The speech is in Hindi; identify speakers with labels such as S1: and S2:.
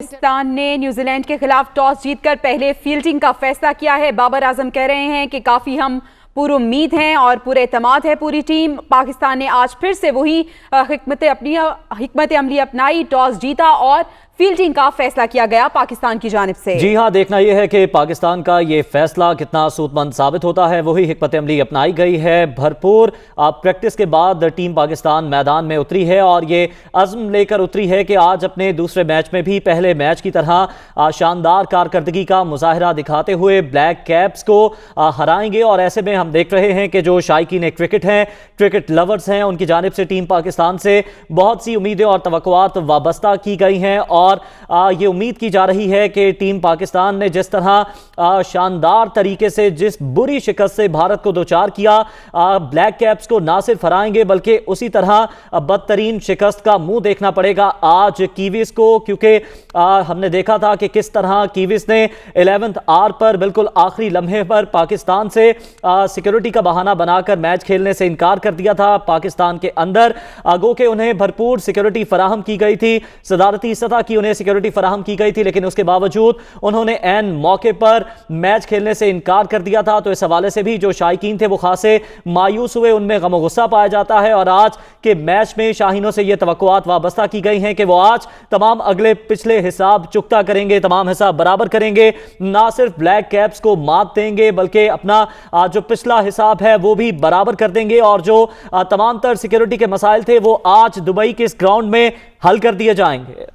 S1: पाकिस्तान ने न्यूजीलैंड के खिलाफ टॉस जीतकर पहले फील्डिंग का फैसला किया है। बाबर आजम कह रहे हैं कि काफी हम पूरी उम्मीद हैं और पूरे एतमाद है पूरी टीम। पाकिस्तान ने आज फिर से वही हिकमत अमली अपनाई, टॉस जीता और फील्डिंग का फैसला किया गया पाकिस्तान की जानिब से।
S2: जी हां, देखना यह है कि पाकिस्तान का ये फैसला कितना सूदमंद साबित होता है। वही हिकमत अमली अपनाई गई है। भरपूर प्रैक्टिस के बाद टीम पाकिस्तान मैदान में उतरी है और ये अज़्म लेकर उतरी है कि आज अपने दूसरे मैच में भी पहले मैच की तरह शानदार कारकर्दगी का मुजाहिरा दिखाते हुए ब्लैक कैप्स को हराएंगे। और ऐसे में हम देख रहे हैं कि जो शायकीन क्रिकेट हैं, क्रिकेट लवर्स हैं, उनकी जानिब से टीम पाकिस्तान से बहुत सी उम्मीदें और तवक्कुआत वाबस्ता की गई हैं और ये उम्मीद की जा रही है कि टीम पाकिस्तान ने जिस तरह शानदार तरीके से, जिस बुरी शिकस्त से भारत को दोचार किया, ब्लैक कैप्स को ना सिर्फ हराएंगे बल्कि उसी तरह बदतरीन शिकस्त का मुंह देखना पड़ेगा आज कीवीज को। क्योंकि हमने देखा था कि किस तरह कीवीज ने 11th आवर पर बिल्कुल आखिरी लम्हे पर पाकिस्तान से सिक्योरिटी का बहाना बनाकर मैच खेलने से इनकार कर दिया था। पाकिस्तान के अंदर गो के उन्हें भरपूर सिक्योरिटी फराहम की गई थी, सदारती सतह की उन्हें सिक्योरिटी फराहम की गई थी, लेकिन उसके बावजूद उन्होंने ऐन मौके पर मैच खेलने से इनकार कर दिया था। तो इस हवाले से भी जो शायकीन थे वो खासे मायूस हुए, उनमें गम गुस्सा पाया जाता है। और आज के मैच में शाहीनों से यह तवक्कुआत वाबस्ता की गई हैं कि वो आज तमाम अगले पिछले हिसाब चुकता करेंगे, तमाम हिसाब बराबर करेंगे, ना सिर्फ ब्लैक कैप्स को मात देंगे बल्कि अपना जो पिछला हिसाब है वो भी बराबर कर देंगे। और जो तमाम तर सिक्योरिटी के मसाइल थे वो आज दुबई के इस ग्राउंड में हल कर दिए जाएंगे।